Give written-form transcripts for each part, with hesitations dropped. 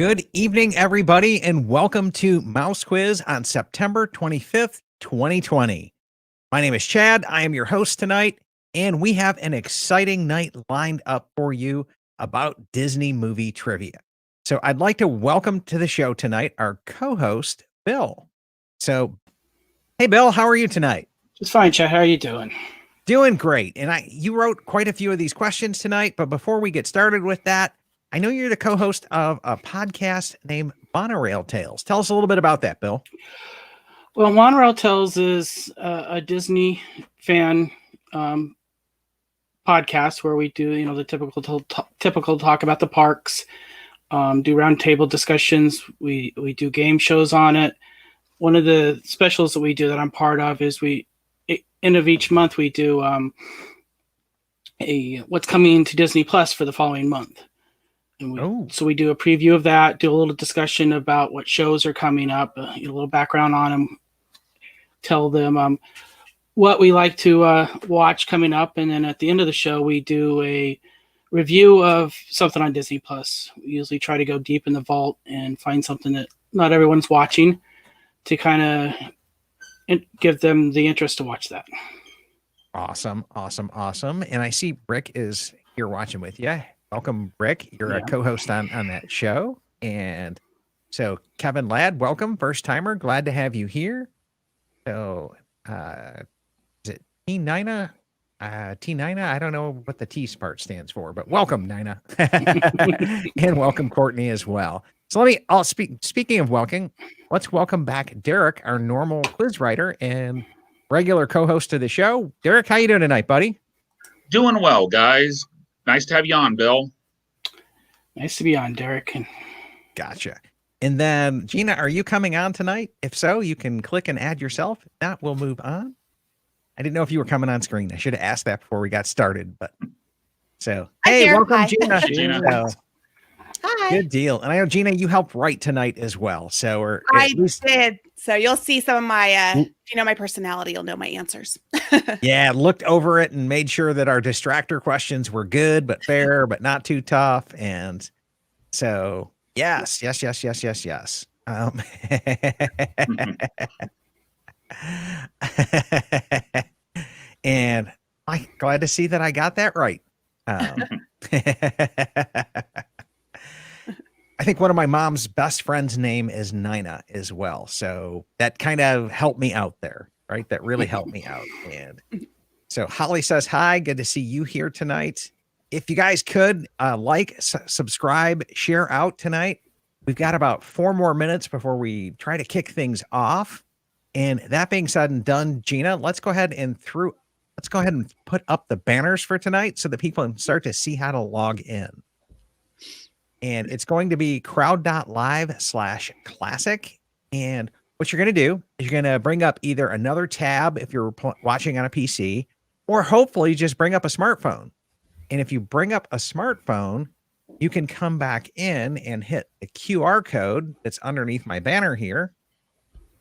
Good evening, everybody, and welcome to Mouse Quiz on September 25th, 2020. My name is Chad. I am your host tonight, and we have an exciting night lined up for you about Disney movie trivia. So I'd like to welcome to the show tonight our co-host, Bill. So, hey, Bill, how are you tonight? Just fine, Chad. How are you doing? Doing great. And you wrote quite a few of these questions tonight, but before we get started with that, I know you're the co-host of a podcast named Monorail Tales. Tell us a little bit about that, Bill. Well, Monorail Tales is a Disney fan podcast where we do, the typical talk about the parks, do roundtable discussions. We do game shows on it. One of the specials that we do that I'm part of is end of each month we do what's coming to Disney Plus for the following month. So we do a preview of that, do a little discussion about what shows are coming up, a little background on them, tell them what we like to watch coming up, and then at the end of the show, we do a review of something on Disney Plus. We usually try to go deep in the vault and find something that not everyone's watching to kind of give them the interest to watch that. Awesome. And I see Rick is here watching with you. Welcome, Rick. You're a co-host on that show. And so Kevin Ladd, welcome. First timer. Glad to have you here. So is it T Nina? T Nina? I don't know what the T part stands for, but welcome, Nina. And welcome, Courtney, as well. So speaking of welcome, let's welcome back Derek, our normal quiz writer and regular co-host of the show. Derek, how you doing tonight, buddy? Doing well, guys. Nice to have you on, Bill. Nice to be on, Derek. Gotcha. And then, Gina, are you coming on tonight? If so, you can click and add yourself. If not, we'll move on. I didn't know if you were coming on screen. I should have asked that before we got started. But so, hey, welcome, Hi. Gina. Hey, Gina. So, Hi. good deal. And I know, Gina, you helped write tonight as well. So, I did. So you'll see some of my, if you know my personality, you'll know my answers. Yeah, looked over it and made sure that our distractor questions were good, but fair, but not too tough. And so, yes. And I'm glad to see that I got that right. I think one of my mom's best friend's name is Nina as well. So that kind of helped me out there, right? That really helped me out. And so Holly says, hi, good to see you here tonight. If you guys could subscribe, share out tonight. We've got about 4 more minutes before we try to kick things off. And that being said and done, Gina, let's go ahead and put up the banners for tonight so that people can start to see how to log in. And it's going to be crowd.live/classic. And what you're going to do is you're going to bring up either another tab if you're watching on a PC, or hopefully just bring up a smartphone. And if you bring up a smartphone, you can come back in and hit the QR code that's underneath my banner here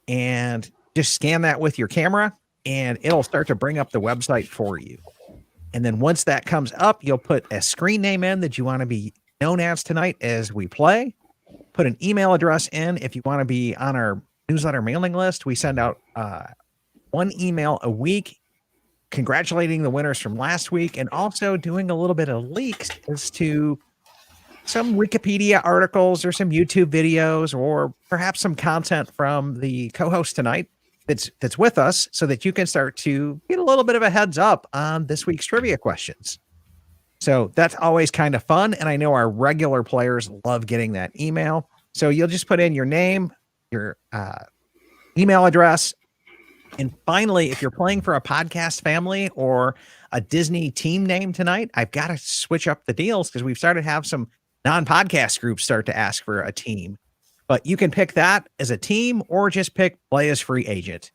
and just scan that with your camera, and it'll start to bring up the website for you. And then once that comes up, you'll put a screen name in that you want to be known as tonight as we play. Put an email address in if you want to be on our newsletter mailing list. We send out 1 email a week congratulating the winners from last week, and also doing a little bit of leaks as to some Wikipedia articles or some YouTube videos, or perhaps some content from the co-host tonight that's with us, so that you can start to get a little bit of a heads up on this week's trivia questions. So that's always kind of fun. And I know our regular players love getting that email. So you'll just put in your name, your email address. And finally, if you're playing for a podcast family or a Disney team name tonight, I've got to switch up the deals because we've started to have some non-podcast groups start to ask for a team. But you can pick that as a team or just pick play as free agent.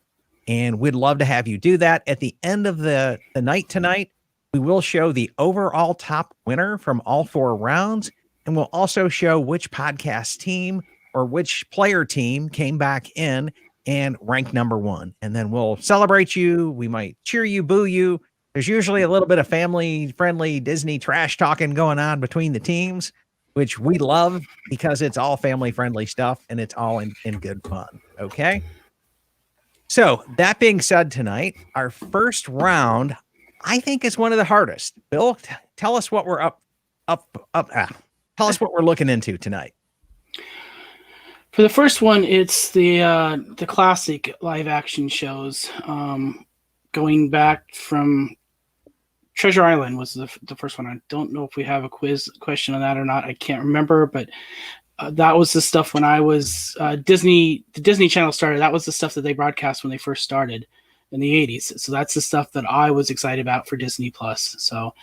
And we'd love to have you do that. At the end of the night tonight, we will show the overall top winner from all 4 rounds, and we'll also show which podcast team or which player team came back in and ranked number 1. And then we'll celebrate you. We might cheer you, boo you. There's usually a little bit of family-friendly Disney trash talking going on between the teams. which we love because it's all family friendly stuff and it's all in good fun. Okay. So that being said, tonight, our first round, I think, is one of the hardest. Bill, tell us what we're tell us what we're looking into tonight. For the first one, it's the classic live action shows. Going back from Treasure Island was the first one. I don't know if we have a question on that or not. I can't remember, but that was the stuff when I was the Disney Channel started. That was the stuff that they broadcast when they first started in the 80s. So that's the stuff that I was excited about for Disney Plus. So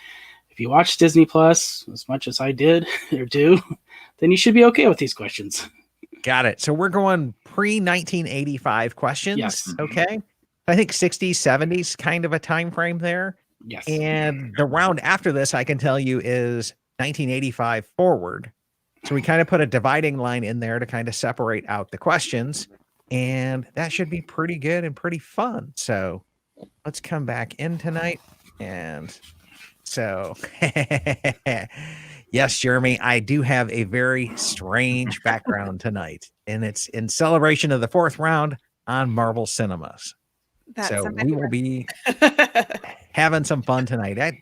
if you watch Disney Plus as much as I did or do, then you should be okay with these questions. Got it. So we're going pre-1985 questions. Yes. Okay. I think 60s, 70s kind of a time frame there. Yes. And the round after this, I can tell you, is 1985 forward. So we kind of put a dividing line in there to kind of separate out the questions. And that should be pretty good and pretty fun. So let's come back in tonight. And so, yes, Jeremy, I do have a very strange background tonight. And it's in celebration of the fourth round on Marvel Cinemas. So we will be having some fun tonight. It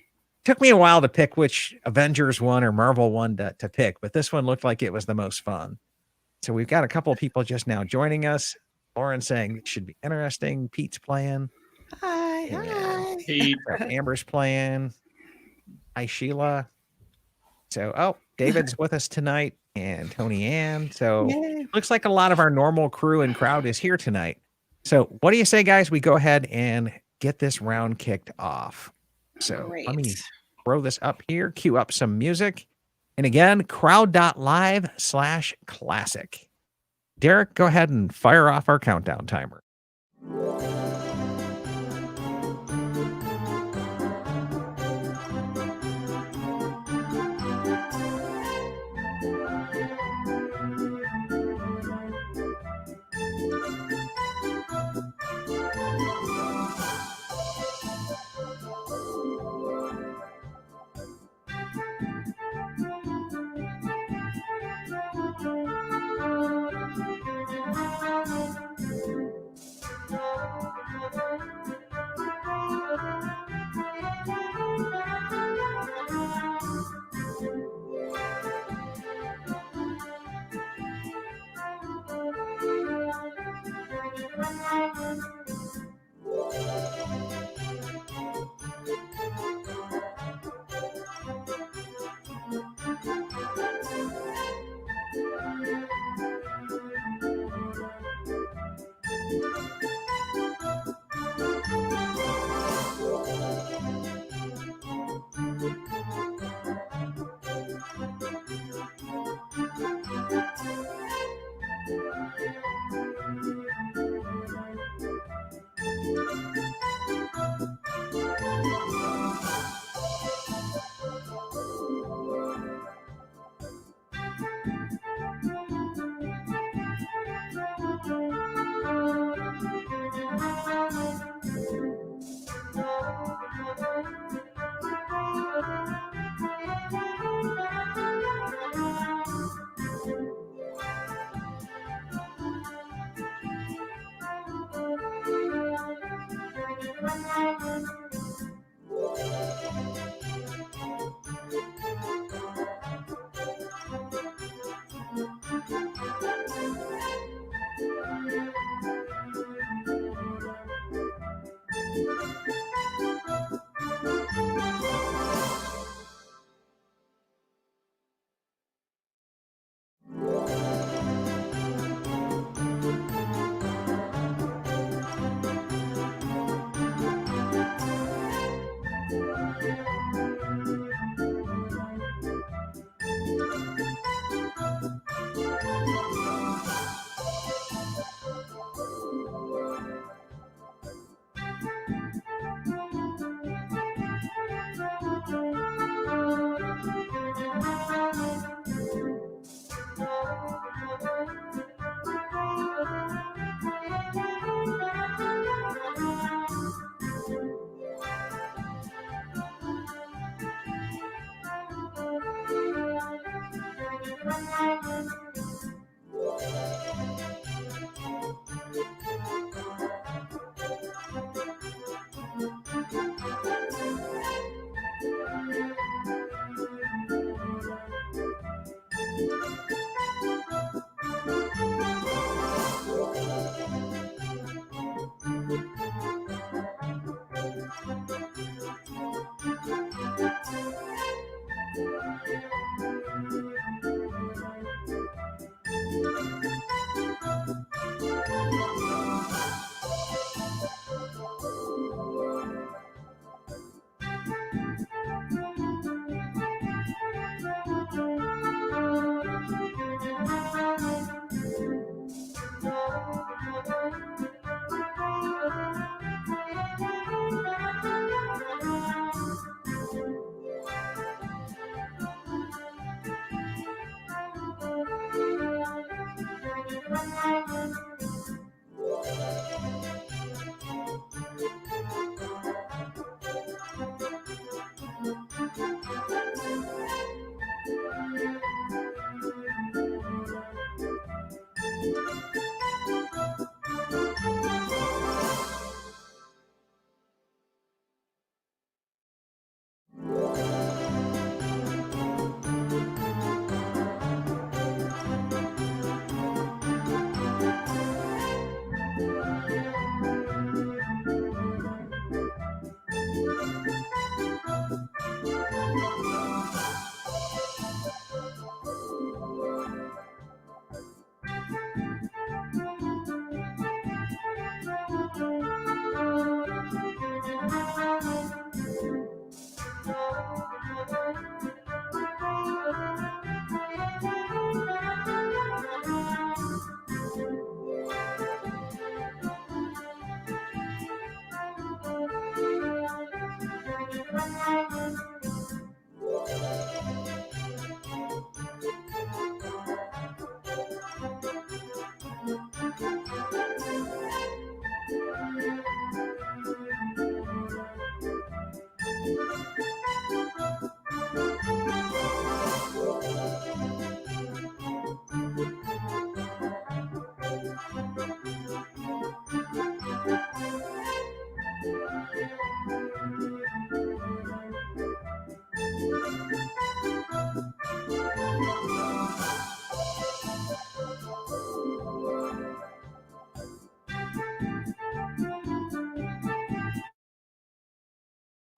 took me a while to pick which Avengers one or Marvel one to pick, but this one looked like it was the most fun. So we've got a couple of people just now joining us. Lauren saying it should be interesting. Pete's playing. Hi. Pete. Amber's playing. Hi, Sheila. So, David's with us tonight and Tony Ann. So looks like a lot of our normal crew and crowd is here tonight. So what do you say, guys? We go ahead and get this round kicked off. So let me throw this up here, cue up some music. And again, crowd.live/classic. Derek, go ahead and fire off our countdown timer.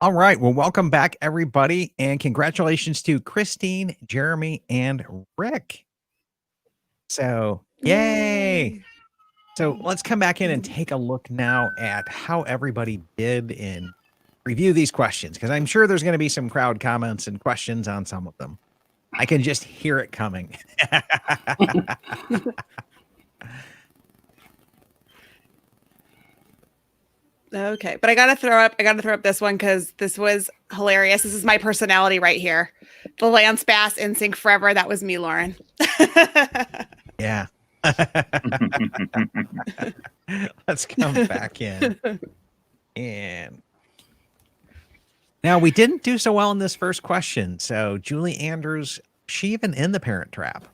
All right. Well, welcome back, everybody. And congratulations to Christine, Jeremy, and Rick. So, yay. So let's come back in and take a look now at how everybody did in review these questions, because I'm sure there's going to be some crowd comments and questions on some of them. I can just hear it coming. Okay, but I gotta throw up this one because this was hilarious. This is my personality right here. The Lance Bass in sync forever. That was me, Lauren. Yeah. Let's come back in. And now we didn't do so well in this first question. So Julie Andrews, she even in The Parent Trap?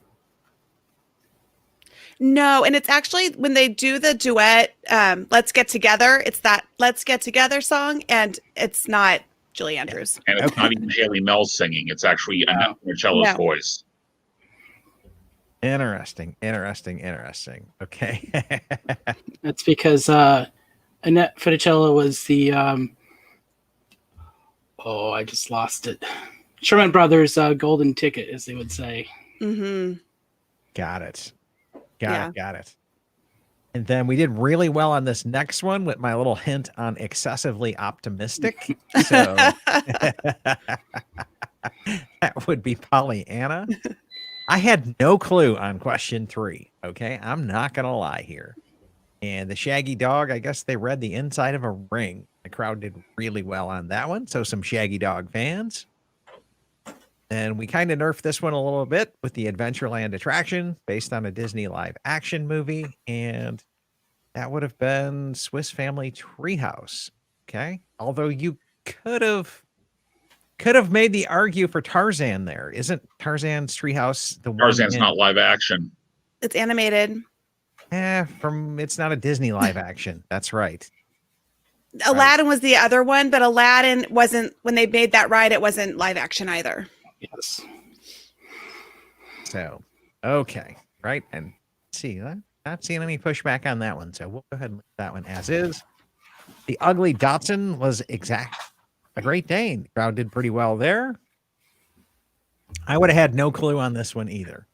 No, and it's actually when they do the duet, Let's Get Together, it's that Let's Get Together song, and it's not Julie Andrews. And it's not even Haley Mills singing. It's actually Annette Funicello's voice. Interesting. Okay. That's because Annette Funicello was the I just lost it. Sherman Brothers golden ticket, as they would say. Mm-hmm. Got it. And then we did really well on this next one with my little hint on excessively optimistic. So that would be Pollyanna. I had no clue on question 3. Okay. I'm not going to lie here. And the Shaggy Dog, I guess they read the inside of a ring. The crowd did really well on that one. So some Shaggy Dog fans. And we kind of nerfed this one a little bit with the Adventureland attraction based on a Disney live action movie. And that would have been Swiss Family Treehouse. Okay. Although you could have could have made the argue for Tarzan there. Isn't Tarzan's Treehouse the one? Tarzan's not live action. It's animated. It's not a Disney live action. That's right. Aladdin was the other one, but Aladdin wasn't, when they made that ride, it wasn't live action either. Yes. So, okay. Right. And see, I'm not seeing any pushback on that one. So we'll go ahead and leave that one as is. The Ugly Dotson was a Great Dane. The crowd did pretty well there. I would have had no clue on this one either.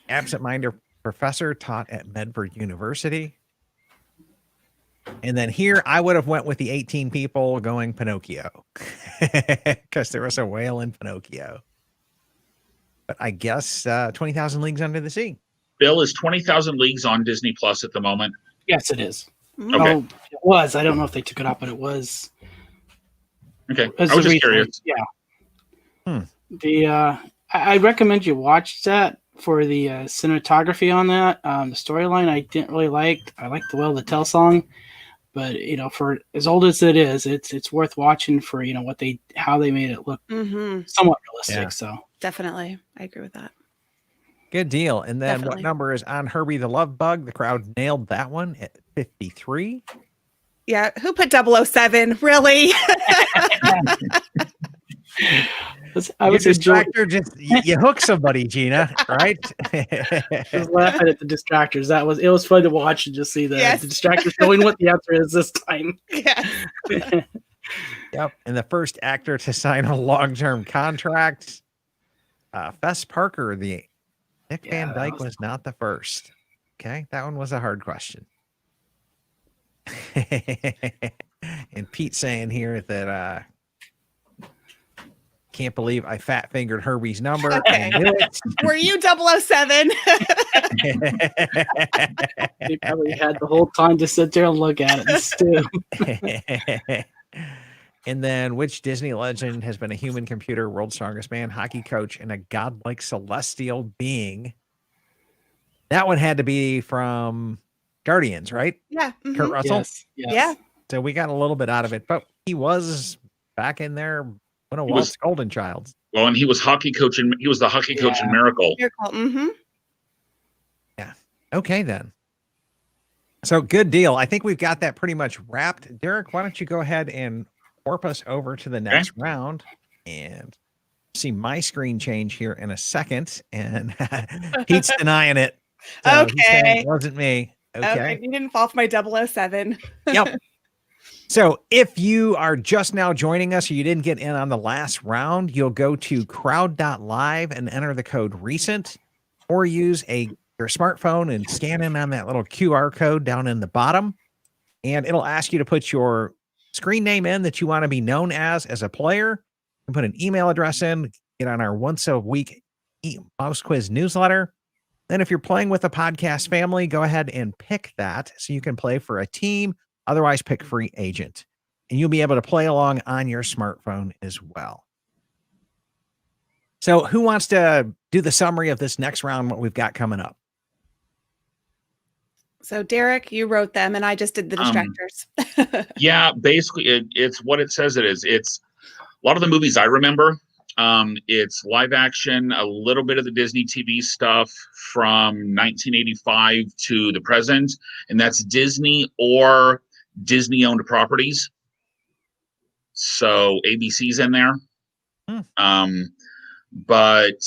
Absent-minded professor taught at Medford University. And then here I would have went with the 18 people going Pinocchio because there was a whale in Pinocchio. But I guess 20,000 Leagues Under the Sea. Bill, is 20,000 Leagues on Disney Plus at the moment? Yes, it is. Okay. Oh, it was. I don't know if they took it up, but it was. Okay. I was just curious. Yeah. I recommend you watch that for the cinematography on that. The storyline I didn't really like. I like the Will the Tell song, but for as old as it is, it's worth watching for how they made it look somewhat realistic. Yeah. So Definitely, I agree with that. Good deal. And then Definitely. what number is on Herbie the Love Bug? The crowd nailed that one at 53. Yeah, who put 007? Really? I was distractor, you hook somebody, Gina, right? just laughing at the distractors. It was fun to watch and just see the distractors knowing what the answer is this time. Yes. Yep. And the first actor to sign a long-term contract, Fess Parker, Nick Van Dyke was not the first. Okay, that one was a hard question. And Pete saying here that can't believe I fat fingered Herbie's number. Okay. I knew it. Were you 007? They probably had the whole time to sit there and look at it and stew. And then, which Disney legend has been a human computer, world's strongest man, hockey coach, and a godlike celestial being? That one had to be from Guardians, right? Yeah. Kurt Russell. Yes. Yeah. So we got a little bit out of it, but he was back in there one of Walt's golden childs. Well, and he was hockey coach, and he was the hockey coach in Miracle. Mm-hmm. Yeah. Okay, then. So good deal. I think we've got that pretty much wrapped. Derek, why don't you go ahead and warp us over to the next round and see my screen change here in a second. And Pete's denying it. So he's saying it wasn't me. Okay. You didn't fall for my 007. Yep. So if you are just now joining us or you didn't get in on the last round, you'll go to crowd.live and enter the code recent, or use your smartphone and scan in on that little QR code down in the bottom. And it'll ask you to put your screen name in that you want to be known as a player, and put an email address in, get on our once a week mouse quiz newsletter. Then if you're playing with a podcast family, go ahead and pick that so you can play for a team. Otherwise, pick free agent, and you'll be able to play along on your smartphone as well. So who wants to do the summary of this next round, what we've got coming up? So Derek, you wrote them and I just did the distractors. Yeah, basically it's what it says it is. It's a lot of the movies I remember. It's live action, a little bit of the Disney TV stuff from 1985 to the present, and that's Disney or Disney-owned properties. So ABC's in there. But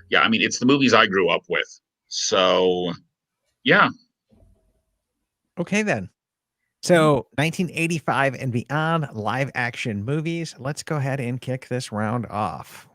yeah, I mean, it's the movies I grew up with. So yeah. Okay, then. So 1985 and beyond live action movies. Let's go ahead and kick this round off.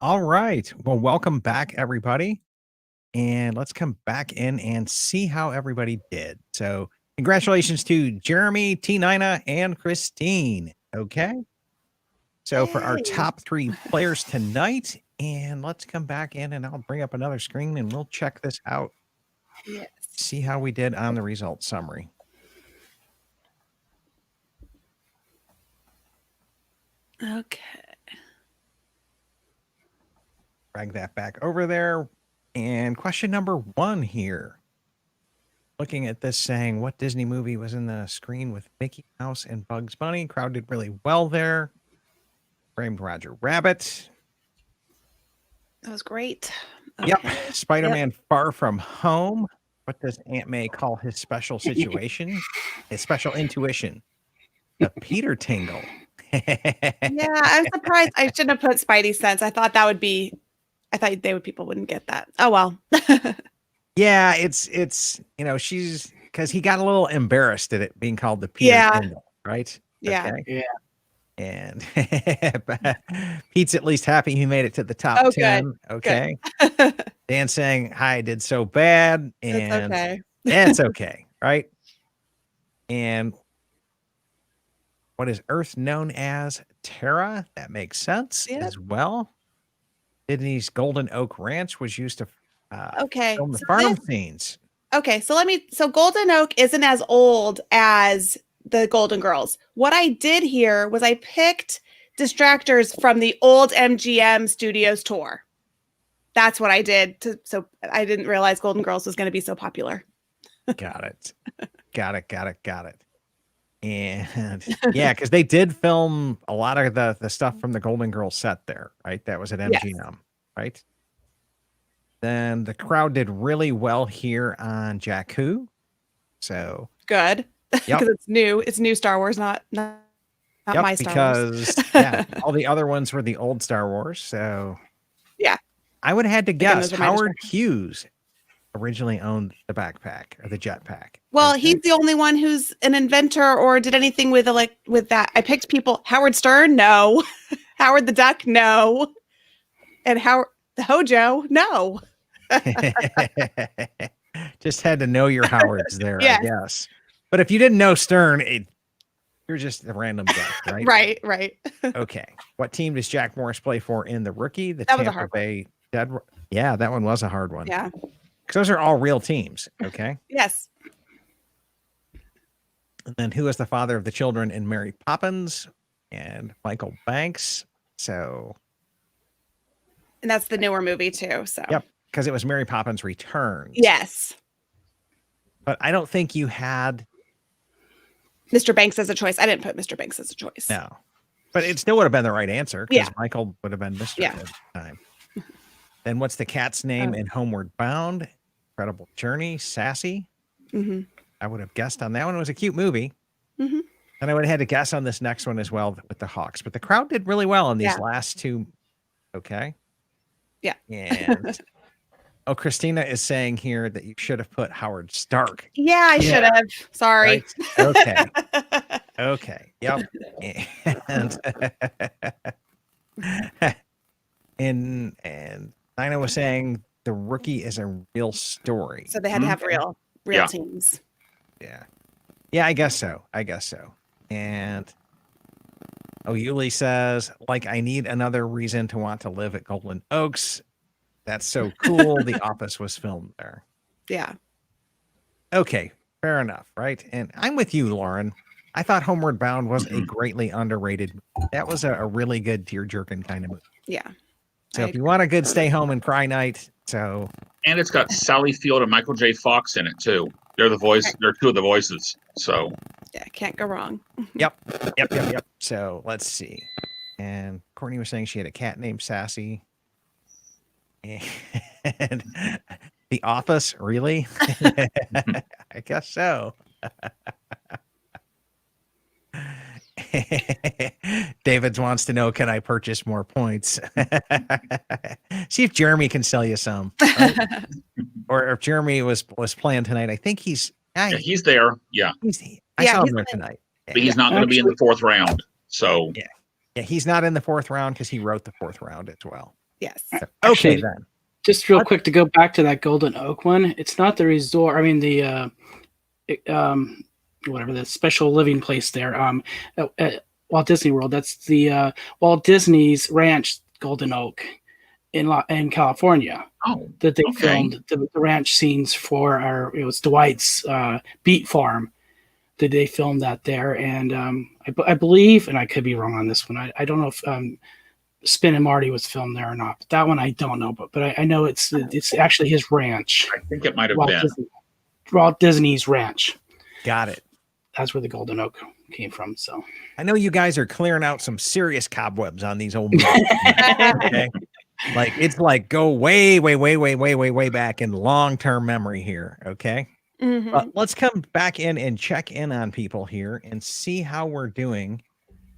All right. Well, welcome back, everybody. And let's come back in and see how everybody did. So, congratulations to Jeremy, T9, and Christine. Okay. So, for our Yay. top 3 players tonight, and let's come back in and I'll bring up another screen and we'll check this out. Yes. See how we did on the results summary. Okay. Drag that back over there. And question number 1 here. Looking at this saying, what Disney movie was in the screen with Mickey Mouse and Bugs Bunny? Crowd did really well there. Framed Roger Rabbit. That was great. Yep. Spider-Man Far From Home. What does Aunt May call his special situation? His special intuition. The Peter Tingle. Yeah, I'm surprised. I shouldn't have put Spidey Sense. I thought people wouldn't get that. Oh well. Yeah, it's she's because he got a little embarrassed at it being called the Peter Yeah. Jingle, right? Yeah. Okay. Yeah. And Pete's at least happy he made it to the top Oh, 10. good. Okay. Good. Dan saying, "Hi, I did so bad." It's And okay. it's okay, right? And what is Earth known as? Terra. That makes sense Yep. as well. Disney's Golden Oak Ranch was used to Okay. film the So farm scenes. Okay, so Golden Oak isn't as old as the Golden Girls. What I did here was I picked distractors from the old MGM Studios tour. That's what I did. So I didn't realize Golden Girls was going to be so popular. Got it. Got it. And yeah, because they did film a lot of the stuff from the Golden Girls set there, right? That was at Yes. MGM, right? Then the crowd did really well here on Jakku. So Good. Because Yep. it's new. It's new Star Wars, not my Star Wars. because all the other ones were the old Star Wars. So Yeah. I would have had to Again, guess those are my Howard Hughes originally owned the backpack or the jetpack. Well, Okay. he's the only one who's an inventor or did anything with that. I picked people. Howard Stern, no. Howard the Duck, no. And Howard the Hojo, no. Just had to know your Howards there, Yes. I guess. But if you didn't know Stern, you're just a random guess, right? Right. Okay. What team does Jack Morris play for in The Rookie? The That was a Tampa hard Bay Dead. Yeah, that one was a hard one. Yeah. Because those are all real teams. Okay. Yes. And then who is the father of the children in Mary Poppins? And Michael Banks. So, And that's the newer movie too. So yep, because it was Mary Poppins Returns. Yes. But I don't think you had. Mr. Banks as a choice. I didn't put Mr. Banks as a choice. No. But it still would have been the right answer because Yeah. Michael would have been Mr. Yeah. at the time. Then what's the cat's name in Homeward Bound? Incredible Journey, Sassy. Mm-hmm. I would have guessed on that one. It was a cute movie. Mm-hmm. And I would have had to guess on this next one as well with the Hawks. But the crowd did really well on these Yeah. last two. Okay. Yeah. And Christina is saying here that you should have put Howard Stark. Yeah, I should have. Sorry. Right? Okay. Okay. Yep. And Nina was saying The Rookie is a real story. So they had to have real Yeah. teams. Yeah. Yeah, I guess so. And Yuli says, like, I need another reason to want to live at Golden Oaks. That's so cool. The Office was filmed there. Yeah. Okay, fair enough, right? And I'm with you, Lauren. I thought Homeward Bound was a greatly underrated. That was a really good tear-jerking kind of movie. Yeah. So if you want a good stay home and cry night, And it's got Sally Field and Michael J. Fox in it too. They're the voice. They're two of the voices. So Yeah, can't go wrong. Yep. So let's see. And Courtney was saying she had a cat named Sassy. And The Office, really? I guess so. David wants to know, can I purchase more points? See if Jeremy can sell you some. Right? Or if Jeremy was playing tonight. I think he's there. Yeah, I saw him there tonight. but he's not going to be in the fourth round. So Yeah, he's not in the fourth round because he wrote the fourth round as well. Yes. So, Actually, okay, then. Just real quick to go back to that Golden Oak one. It's not the resort. I mean the whatever the special living place there. At Walt Disney World. That's the Walt Disney's Ranch Golden Oak in California. Oh, that they okay. filmed the ranch scenes for it was Dwight's beet farm. That they filmed that there, and I believe, and I could be wrong on this one. I don't know if Spin and Marty was filmed there or not. But that one I don't know, but I know it's actually his ranch. I think it might have been. Walt Disney's ranch. Got it. That's where the Golden Oak came from. So I know you guys are clearing out some serious cobwebs on these old movies. Okay? Like it's like go way back in long-term memory here. Okay. Mhm. Let's come back in and check in on people here and see how we're doing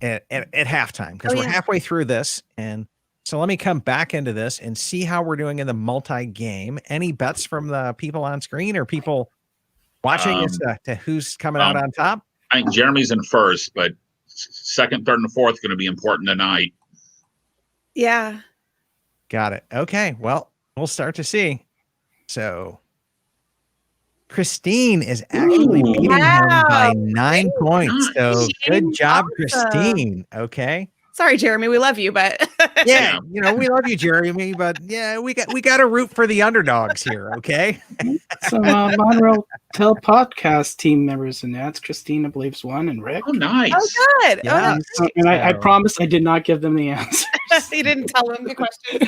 at halftime because we're halfway through this and So let me come back into this and see how we're doing in the multi-game. Any bets from the people on screen or people watching as to who's coming out on top? I think Jeremy's in first, but second, third, and fourth going to be important tonight. Yeah. Got it. Okay. Well, we'll start to see. So Christine is actually beating him by 9 points. So good job, Christine. Okay. Sorry, Jeremy. We love you, but yeah, we love you, Jeremy, but yeah, we got to root for the underdogs here. Okay. Some Monorail podcast team members, and that's Christine, I believe, is one, and Rick. Oh, nice. Oh, good. Yeah. And I promise I did not give them the answer. You didn't tell them the question.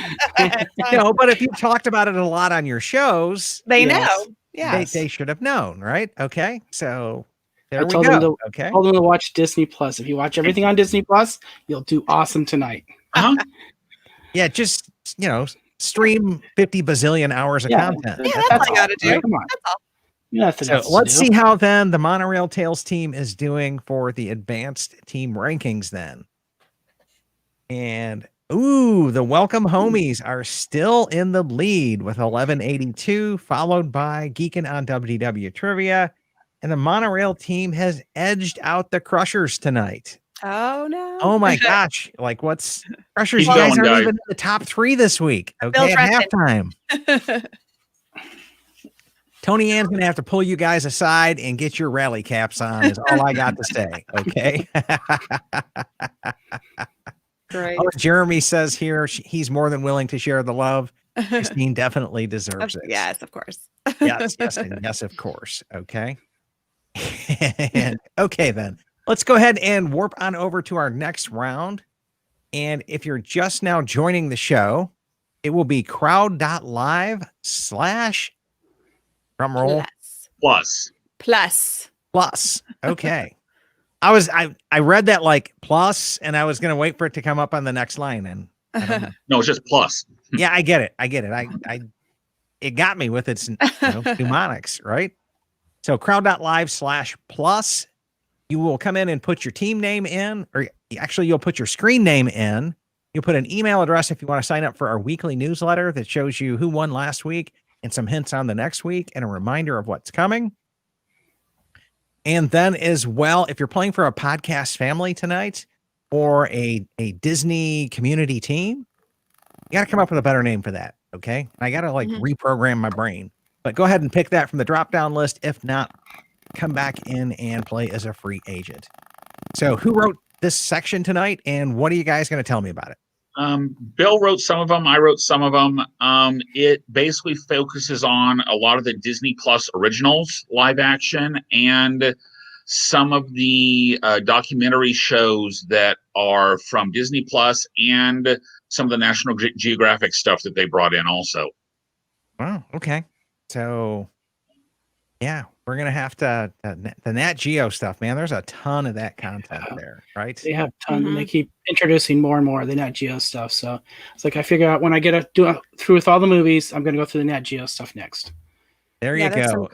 No, but if you talked about it a lot on your shows, they know. Yeah, they should have known, right? Okay, so there we told go. Them to, okay, told them to watch Disney Plus. If you watch everything on Disney Plus, you'll do awesome tonight. Yeah, just stream 50 bazillion hours of content. Yeah, that's all you got to do. Right? Come on. That's all. So let's see how then the Monorail Tales team is doing for the advanced team rankings then. And the Welcome Homies are still in the lead with 1182, followed by Geekin' on WDW Trivia. And the Monorail team has edged out the Crushers tonight. Oh, no. Oh, my gosh. Like, what's Crushers? Keep You guys going, aren't guys. even in the top 3 this week. Okay, at halftime. Tony Ann's going to have to pull you guys aside and get your rally caps on is all I got to say. Okay. Great. Oh, Jeremy says here he's more than willing to share the love. Christine definitely deserves it. Yes, of course. Yes, and yes, of course. Okay. And okay, then let's go ahead and warp on over to our next round. And if you're just now joining the show, it will be crowd.live/ drumroll plus. Okay. I read that like plus, and I was going to wait for it to come up on the next line. And no, it's just plus. Yeah, I get it. It got me with its mnemonics, right? So crowd.live/plus, you will come in and put your team name in, or actually you'll put your screen name in. You'll put an email address if you want to sign up for our weekly newsletter that shows you who won last week and some hints on the next week and a reminder of what's coming. And then as well, if you're playing for a podcast family tonight or a Disney community team, you got to come up with a better name for that. Okay. I got to reprogram my brain, but go ahead and pick that from the drop-down list. If not, come back in and play as a free agent. So who wrote this section tonight and what are you guys going to tell me about it? Bill wrote some of them. I wrote some of them. It basically focuses on a lot of the Disney Plus originals, live action, and some of the documentary shows that are from Disney Plus and some of the National Geographic stuff that they brought in also. Wow. Okay. So yeah, we're going to have to, the Nat Geo stuff, man, there's a ton of that content there, right? They have a ton, and they keep introducing more and more of the Nat Geo stuff. So it's like, I figure out when I get through with all the movies, I'm going to go through the Nat Geo stuff next. There you go.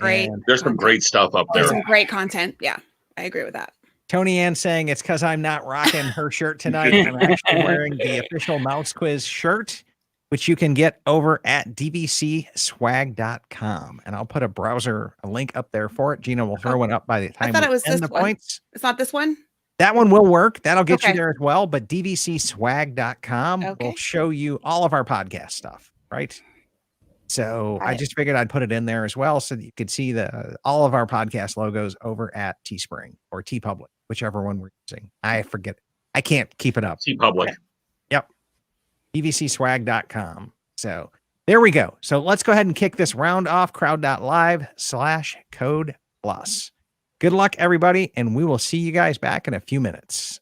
There's some great stuff up there. There's some great content. Yeah, I agree with that. Tony Ann saying it's because I'm not rocking her shirt tonight. I'm actually wearing the official Mouse Quiz shirt, which you can get over at dvcswag.com. And I'll put a link up there for it. Gina will throw one up by the time I thought it was this the one. points. It's not this one? That one will work. That'll get you there as well. But dvcswag.com will show you all of our podcast stuff, right? So I just figured I'd put it in there as well so that you could see all of our podcast logos over at Teespring or TeePublic, whichever one we're using. I forget. I can't keep it up. TeePublic. Okay. Yep. dvcswag.com. So there we go. So let's go ahead and kick this round off. crowd.live/code plus. Good luck, everybody, and we will see you guys back in a few minutes.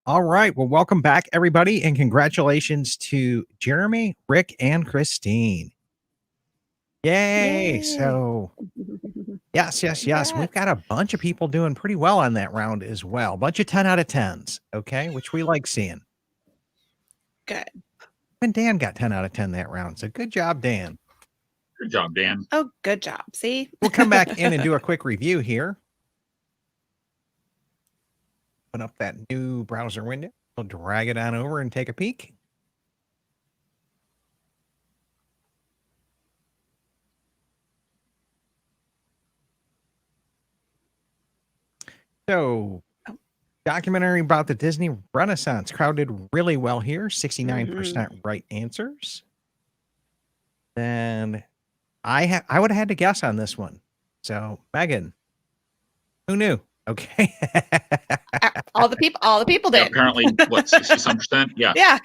All right. Well, welcome back, everybody, and congratulations to Jeremy, Rick, and Christine. Yay. Yay. So, yes. We've got a bunch of people doing pretty well on that round as well. Bunch of 10 out of 10s, okay, which we like seeing. Good. And Dan got 10 out of 10 that round. So, good job, Dan. Good job, Dan. Oh, good job. See? We'll come back in and do a quick review here. Open up that new browser window. We'll drag it on over and take a peek. So, documentary about the Disney Renaissance. Crowd did really well here. 69% right answers. Then I would have had to guess on this one. So, Megan, who knew? Okay. All the people did. Yeah, apparently, what, 60-some%? Yeah. Yeah.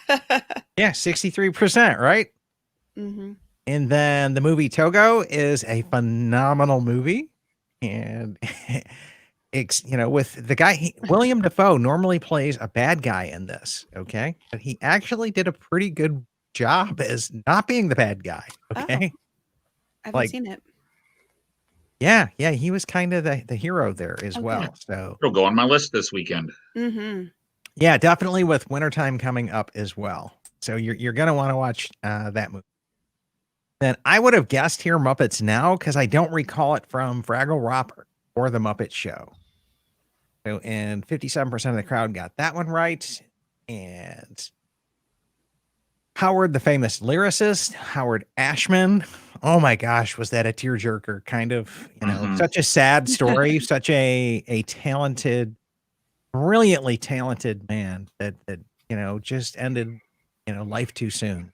Yeah, 63%, right? Mm-hmm. And then the movie Togo is a phenomenal movie. And it's, with the guy, William Dafoe normally plays a bad guy in this. Okay. But he actually did a pretty good job as not being the bad guy. Okay. Oh, I haven't seen it. Yeah. He was kind of the hero there as well. So It'll go on my list this weekend. Mm-hmm. yeah, definitely with wintertime coming up as well. So you're going to want to watch that movie. Then I would have guessed here Muppets Now because I don't recall it from Fraggle Rock or the Muppet Show. So, and 57% of the crowd got that one right. And Howard, the famous lyricist, Howard Ashman. Oh my gosh, was that a tearjerker? Kind of, such a sad story, such a talented, brilliantly talented man that just ended, life too soon.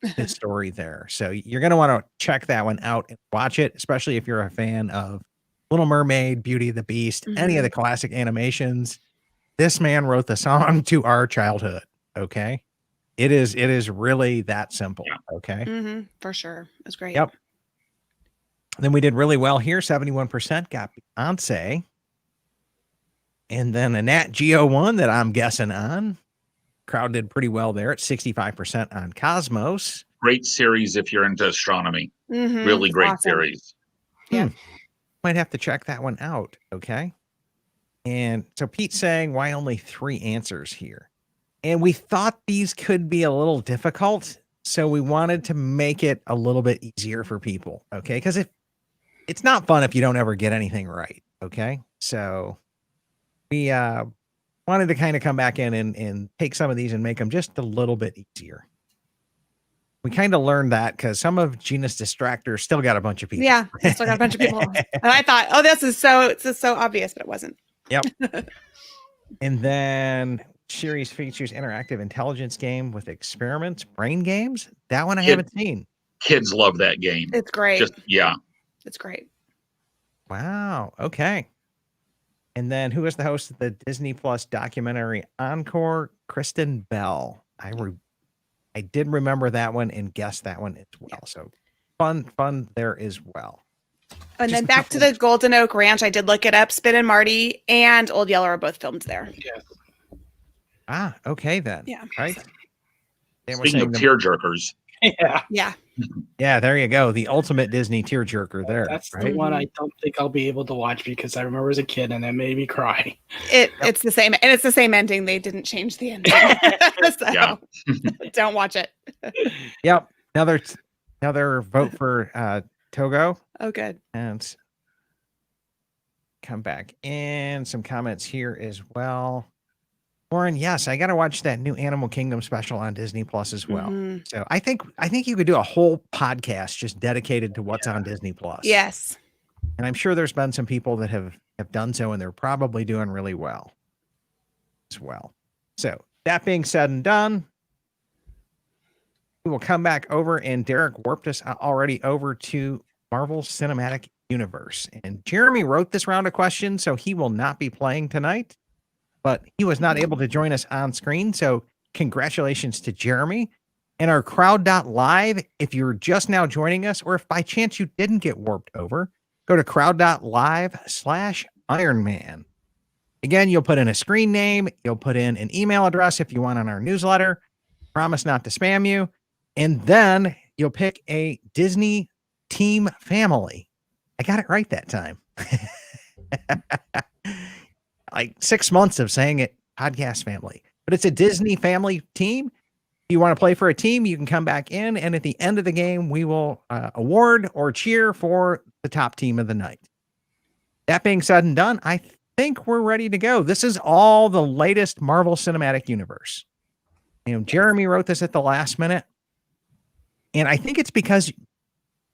His story there. So you're going to want to check that one out and watch it, especially if you're a fan of Little Mermaid, Beauty and the Beast, any of the classic animations. This man wrote the song to our childhood. Okay. It is really that simple. Yeah. Okay. Mm-hmm. For sure. It's great. Yep. Then we did really well here. 71% got Beyonce. And then a Nat Geo one that I'm guessing on. Crowd did pretty well there at 65% on Cosmos. Great series if you're into astronomy. Mm-hmm. Really great Awesome. series. Yeah. Might have to check that one out. Okay. And so Pete's saying, why only 3 answers here? And we thought these could be a little difficult. So we wanted to make it a little bit easier for people. Okay. Because it's not fun if you don't ever get anything right. Okay. So we wanted to kind of come back in and take some of these and make them just a little bit easier. We kind of learned that because some of Gina's distractors still got a bunch of people. Yeah, still got a bunch of people. And I thought, oh, this is so obvious, but it wasn't. Yep. And then series features interactive intelligence game with experiments, brain games. That one I haven't seen. Kids love that game. It's great. It's great. Wow. Okay. And then who is the host of the Disney Plus documentary Encore? Kristen Bell. I did remember that one and guessed that one as well. So fun there as well. And then back to the Golden Oak Ranch. I did look it up. Spin and Marty and Old Yeller are both filmed there. Yes. Ah, okay then. Yeah. Right. Speaking of tearjerkers, Yeah. Yeah, there you go. The ultimate Disney tearjerker there. That's right? the one I don't think I'll be able to watch because I remember as a kid and it made me cry. It's the same, and it's the same ending. They didn't change the ending. So don't watch it. Yep. Another vote for Togo. Oh, good. And come back in some comments here as well. Lauren, yes, I got to watch that new Animal Kingdom special on Disney Plus as well. Mm-hmm. So I think you could do a whole podcast just dedicated to what's on Disney Plus. Yes. And I'm sure there's been some people that have done so, and they're probably doing really well as well. So that being said and done, we will come back over, and Derek warped us already over to Marvel Cinematic Universe. And Jeremy wrote this round of questions, so he will not be playing tonight, but he was not able to join us on screen. So congratulations to Jeremy. And our crowd.live, if you're just now joining us, or if by chance you didn't get warped over, go to crowd.live/Ironman. Again, you'll put in a screen name, you'll put in an email address if you want on our newsletter. Promise not to spam you. And then you'll pick a Disney team family. I got it right that time. Like 6 months of saying it, podcast family. But it's a Disney family team. If you want to play for a team, you can come back in, and at the end of the game, we will award or cheer for the top team of the night. That being said and done, I think we're ready to go. This is all the latest Marvel Cinematic Universe. Jeremy wrote this at the last minute, and I think it's because,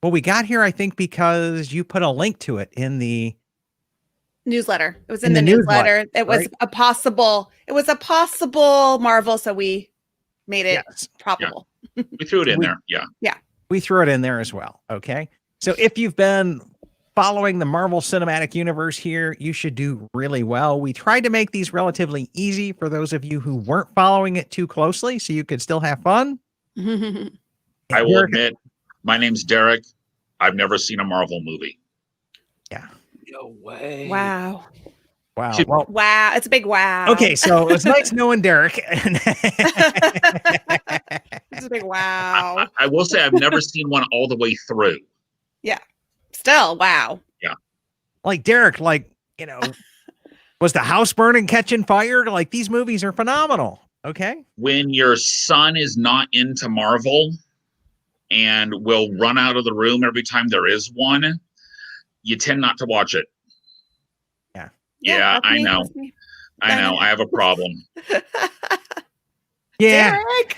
well, we got here, I think, because you put a link to it in the newsletter. It was in the newsletter. It was a possible Marvel, so we made it probable. Yeah. We threw it in there. Yeah. Yeah. We threw it in there as well. Okay. So if you've been following the Marvel Cinematic Universe here, you should do really well. We tried to make these relatively easy for those of you who weren't following it too closely, so you could still have fun. I will admit, my name's Derek. I've never seen a Marvel movie. Yeah. No way. Wow. Wow. Well, wow. It's a big wow. Okay, so it was nice knowing Derek. It's a big wow. I will say I've never seen one all the way through. Yeah. Still, wow. Yeah. Like Derek, was the house burning, catching fire? Like, these movies are phenomenal. Okay. When your son is not into Marvel and will run out of the room every time there is one, you tend not to watch it. Yeah, I know. I know. I have a problem. Yeah. Derek.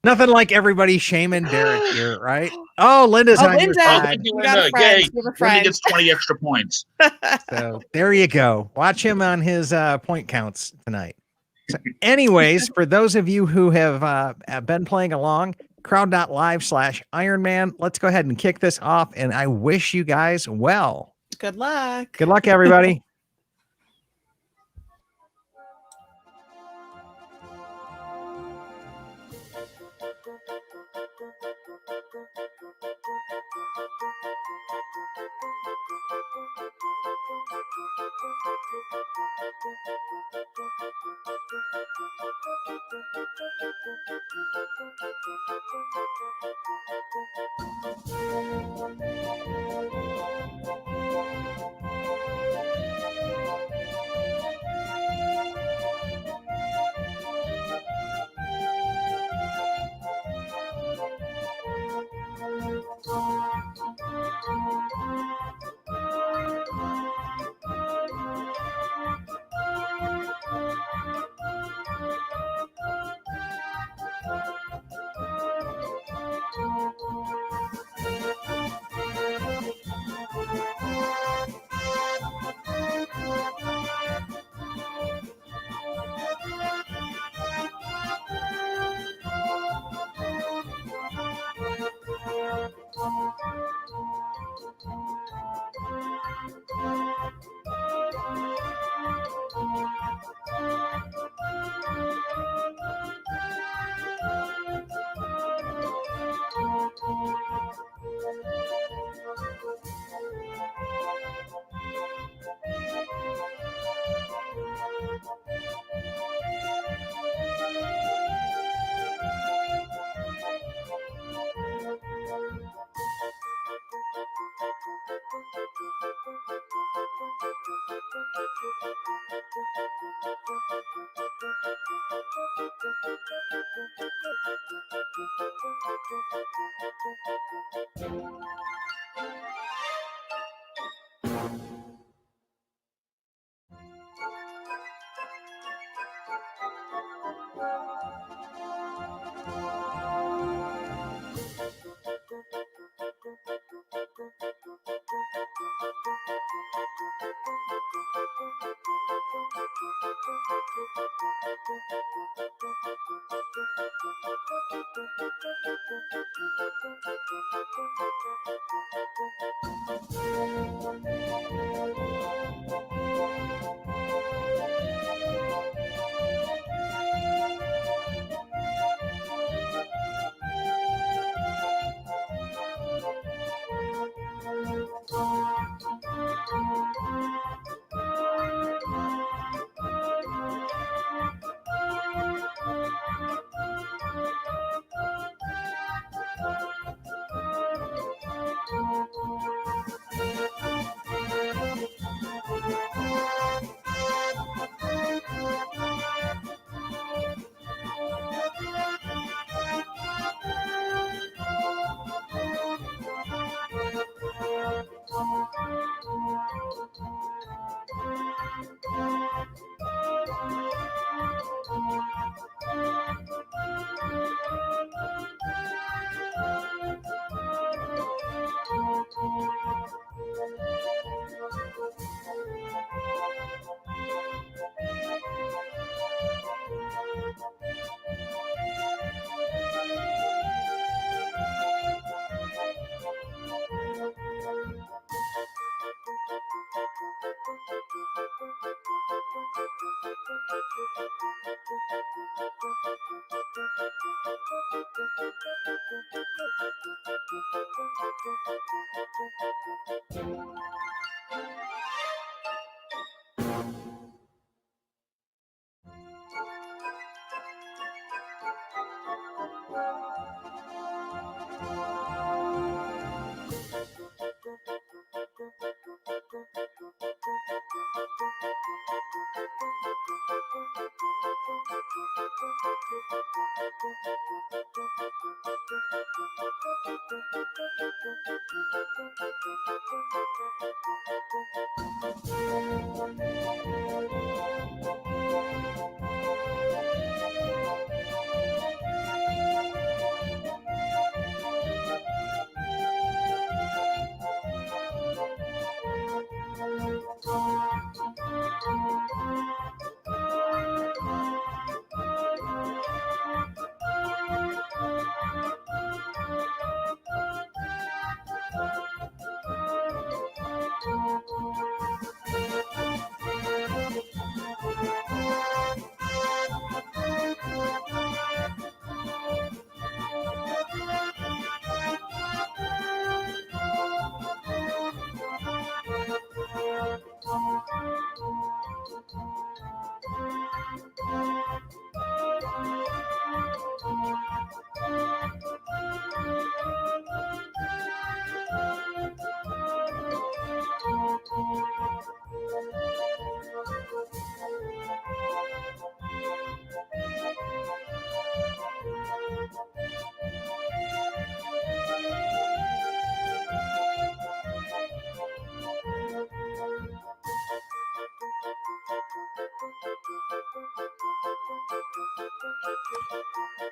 Nothing like everybody shaming Derek here, right? Oh, Linda's on your side. Linda. Yay. Linda gets 20 extra points. So there you go. Watch him on his point counts tonight. So anyways, for those of you who have been playing along, crowd.live/Ironman, let's go ahead and kick this off. And I wish you guys well. Good luck. Good luck, everybody.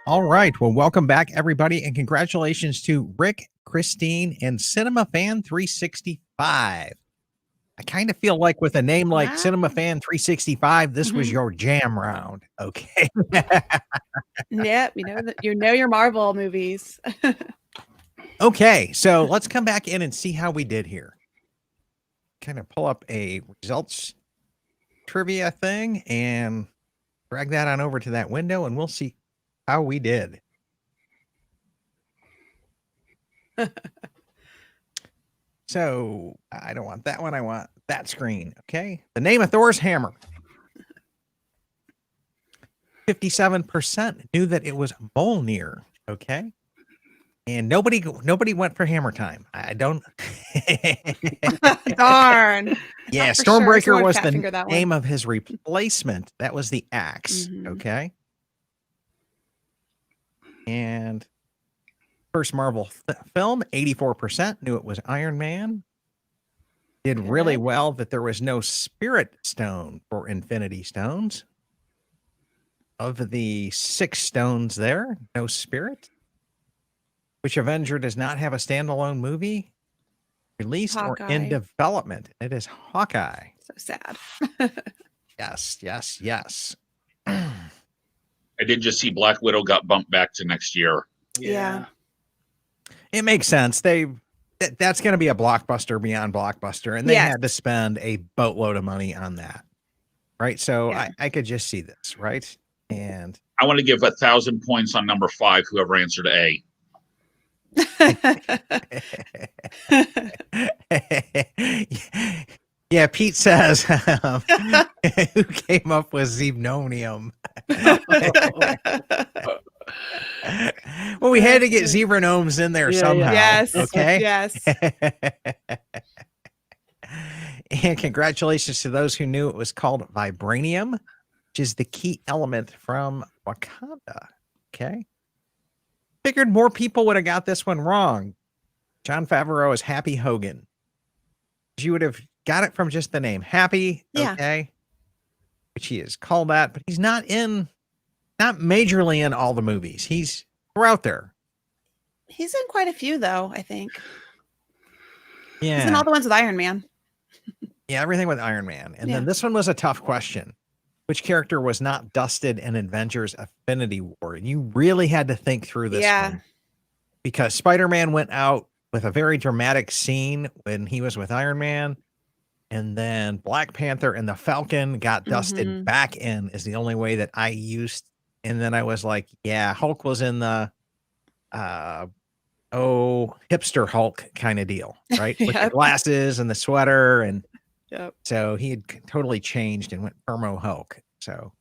All right. Well, welcome back, everybody, and congratulations to Rick, Christine, and Cinema Fan 365. I kind of feel like with a name like Wow. Cinema Fan 365, this was your jam round. Okay. Yep, you know your Marvel movies. Okay, so let's come back in and see how we did here. Kind of pull up a results trivia thing and drag that on over to that window, and we'll see how we did. So I don't want that one. I want that screen. Okay. The name of Thor's hammer. 57% knew that it was Mjolnir. Okay. And nobody went for Hammer Time. I don't. Darn. Yeah, For sure. Stormbreaker Someone was fat the fingered that one. name of his replacement. That was the axe. Mhm. Okay. And first Marvel film, 84% knew it was Iron Man. Did really Good. well that there was no Spirit Stone for Infinity Stones. Of the 6 stones there, no Spirit. Which Avenger does not have a standalone movie released or in Hawkeye. development? It is Hawkeye. So sad. Yes. I did just see Black Widow got bumped back to next year. Yeah. It makes sense. That's going to be a blockbuster beyond blockbuster, and they Yes. had to spend a boatload of money on that, right? So Yeah. I could just see this, right? And I want to give 1,000 points on number 5, whoever answered A. yeah, Pete says, who came up with Zebnonium? Well, we had to get Zebranomes in there somehow. Yes. Okay. Yes. And congratulations to those who knew it was called vibranium, which is the key element from Wakanda. Okay. Figured more people would have got this one wrong. John Favreau is Happy Hogan. You would have got it from just the name Happy. Yeah. Okay. Which he is called that, but he's not majorly in all the movies. We're out there. He's in quite a few, though, I think. Yeah. He's in all the ones with Iron Man. Yeah, everything with Iron Man. And Yeah. then this one was a tough question. Which character was not dusted in Avengers Affinity War? And you really had to think through this one. Because Spider-Man went out with a very dramatic scene when he was with Iron Man. And then Black Panther and the Falcon got dusted back in is the only way that I used. And then I was like, yeah, Hulk was in the hipster Hulk kind of deal, right? With the glasses and the sweater. And so he had totally changed and went Permo Hulk. So,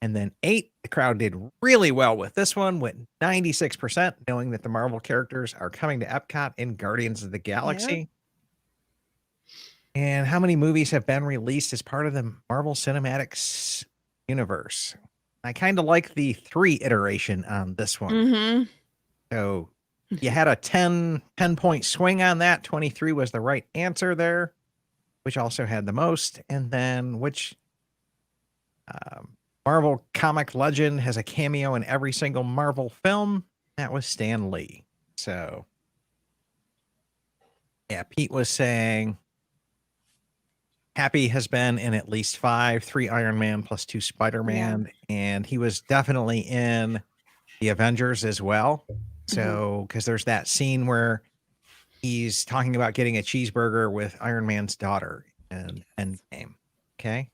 and then 8, the crowd did really well with this one, went 96%, knowing that the Marvel characters are coming to Epcot in Guardians of the Galaxy. And how many movies have been released as part of the Marvel Cinematic Universe? I kind of like the 3 iteration on this one. So you had a 10-point swing on that. 23 was the right answer there, which also had the most. And then which Marvel comic legend has a cameo in every single Marvel film? That was Stan Lee. So yeah, Pete was saying Happy has been in at least 5, 3 Iron Man plus 2 Spider-Man. And he was definitely in the Avengers as well. So, because there's that scene where he's talking about getting a cheeseburger with Iron Man's daughter in Endgame. Okay.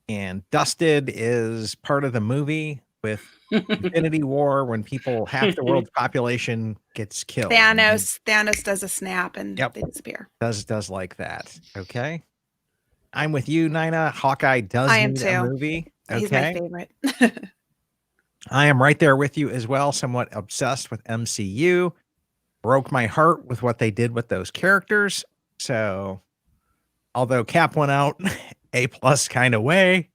And Dusted is part of the movie with Infinity War when half the world's population gets killed. Thanos does a snap and they disappear. Does like that. Okay. I'm with you, Nina. Hawkeye does need a movie. Okay. He's my favorite. I am right there with you as well. Somewhat obsessed with MCU. Broke my heart with what they did with those characters. So, although Cap went out A+ kind of way,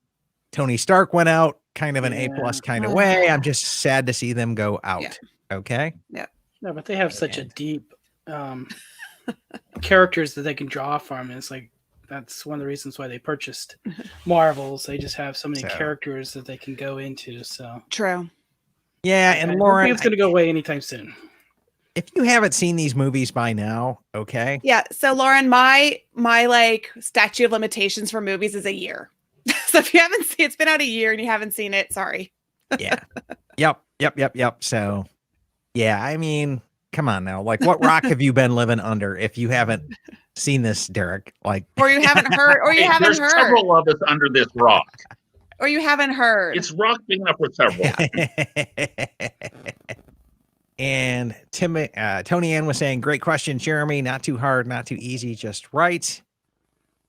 Tony Stark went out kind of an A+ kind of way. I'm just sad to see them go out. Okay. Yeah, but they have such a deep characters that they can draw from. And it's like that's one of the reasons why they purchased Marvels. They just have so many characters that they can go into. So true. Yeah, and Lauren, I don't think it's going to go away anytime soon. If you haven't seen these movies by now, okay. Yeah. So Lauren, my like statute of limitations for movies is a year. So if you haven't seen, it's been out a year and you haven't seen it, sorry. Yeah. Yep. So, yeah, I mean, come on now. Like, what rock have you been living under if you haven't seen this, Derek? Like, or you haven't heard, There's several of us under this rock. Or you haven't heard. It's rock big enough for several. And Tony Ann was saying, great question, Jeremy. Not too hard, not too easy, just right.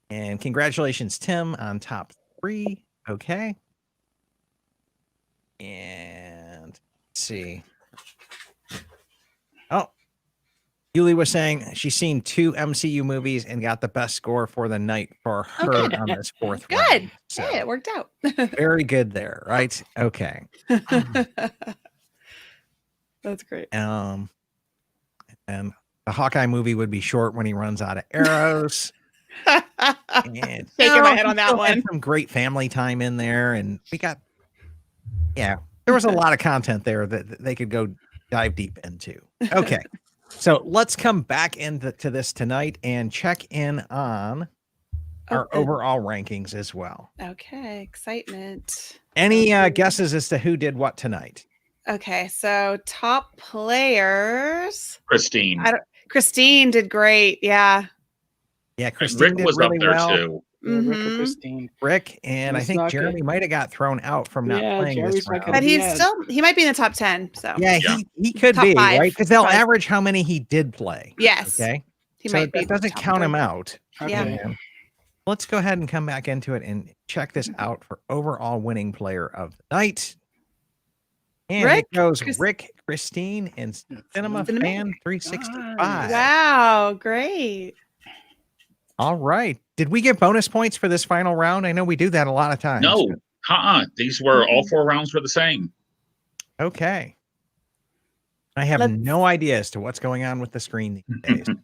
And congratulations, Tim, on top 3. Okay. And let's see. Julie was saying she's seen 2 MCU movies and got the best score for the night for her good. on this 4th Good. round. So Hey, it worked out. very good there, right? Okay. That's great. And the Hawkeye movie would be short when he runs out of arrows. And Shaking my head on we that still had one. some great family time in there, and we got there was a lot of content there that they could go dive deep into. Okay. So let's come back into this tonight and check in on our overall rankings as well. Okay, excitement. Any guesses as to who did what tonight? Okay, so top players. Christine. Christine did great. Yeah. Yeah, And Christine Rick did was really up there well. too. Yeah, Rick or Mhm. Christine. Rick, and I It's think not Jeremy good. might have got thrown out from not Yeah, playing Jeremy's this not round. gonna But he's Yeah. he might be in the top 10. So Yeah, Yeah. he could Top be, 5, right? Because they'll probably. average how many he did play. yes, Okay. he So might be. that doesn't top count 3. him out. Yeah. Okay. And let's go ahead and come back into it and check this out for overall winning player of the night. And Rick, it goes Rick, Christine, and Cinema Cinema. Fan 365. Wow, great. All right. Did we get bonus points for this final round? I know we do that a lot of times. No, these were all 4 rounds were the same. Okay. I have no idea as to what's going on with the screen these days.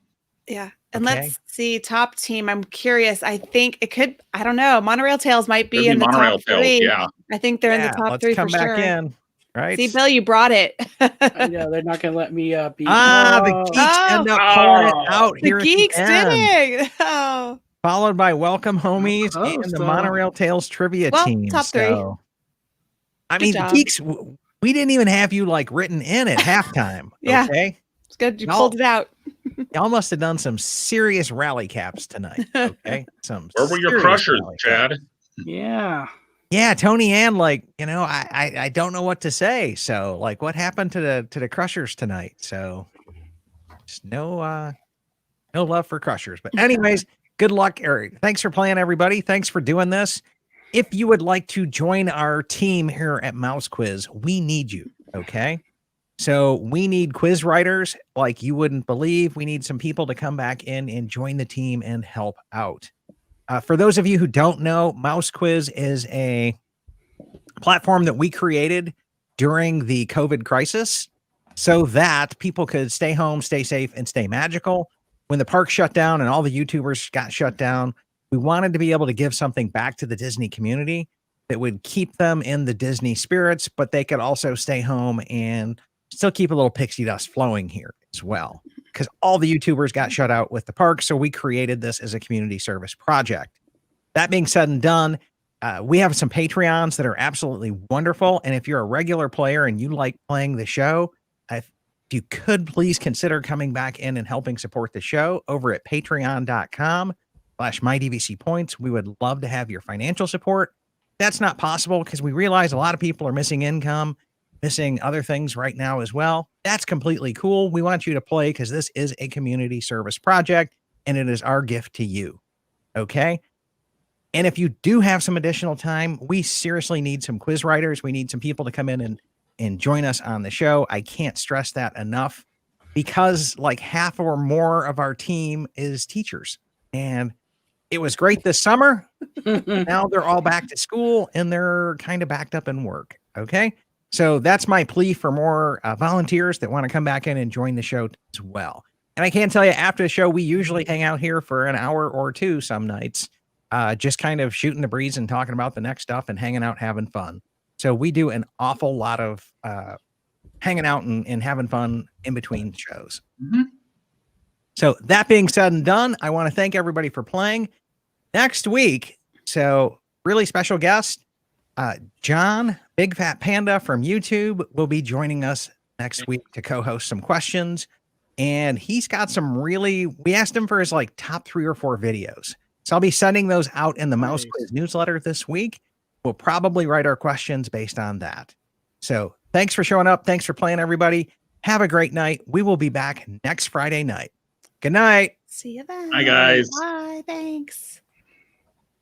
Yeah. And Okay. let's see, top team. I'm curious. I think it could, I don't know. Monorail Tales might be Could in the Monorail top Tales, 3. yeah. I think they're in the Yeah, top let's 3 come for back sure. in. Right. See, Bill, you brought it. I know they're not going to let me beat. The geeks end up pulling it out The here. geeks at the end, did it. Oh. followed by Welcome Homies close, and the though. Monorail Tales trivia Well, team. top 3. So, I Good mean, job. the geeks. We didn't even have you like written in at halftime. Yeah. Okay. It's good. You Y'all- pulled it out. Y'all must have done some serious rally caps tonight. Okay. Where were your serious crushers, rally caps. Chad? Yeah. Yeah, Tony Ann, like, I don't know what to say. So, like, what happened to the Crushers tonight? So, just no love for Crushers. But anyways, good luck, Eric. Thanks for playing, everybody. Thanks for doing this. If you would like to join our team here at Mouse Quiz, we need you. Okay. So we need quiz writers like you wouldn't believe. We need some people to come back in and join the team and help out. For those of you who don't know, Mouse Quiz is a platform that we created during the COVID crisis so that people could stay home, stay safe, and stay magical. When the park shut down and all the YouTubers got shut down, we wanted to be able to give something back to the Disney community that would keep them in the Disney spirits, but they could also stay home and still keep a little pixie dust flowing here as well, because all the YouTubers got shut out with the park. So we created this as a community service project. That being said and done, we have some Patreons that are absolutely wonderful. And if you're a regular player and you like playing the show, if you could please consider coming back in and helping support the show over at patreon.com/mydvcpoints. We would love to have your financial support. That's not possible because we realize a lot of people are missing income, missing other things right now as well. That's completely cool. We want you to play because this is a community service project and it is our gift to you. Okay. And if you do have some additional time, we seriously need some quiz writers. We need some people to come in and join us on the show. I can't stress that enough because like half or more of our team is teachers. And it was great this summer. Now they're all back to school and they're kind of backed up in work. Okay. So that's my plea for more volunteers that want to come back in and join the show as well. And I can tell you after the show, we usually hang out here for an hour or two some nights, just kind of shooting the breeze and talking about the next stuff and hanging out, having fun. So we do an awful lot of hanging out and having fun in between shows. Mm-hmm. So that being said and done, I want to thank everybody for playing. Next week, so really special guest, John, Big Fat Panda from YouTube, will be joining us next week to co-host some questions. And he's got some we asked him for his like top 3 or 4 videos. So I'll be sending those out in the Mouse Quiz newsletter this week. We'll probably write our questions based on that. So thanks for showing up. Thanks for playing, everybody. Have a great night. We will be back next Friday night. Good night. See you then. Hi, guys. Bye. Thanks.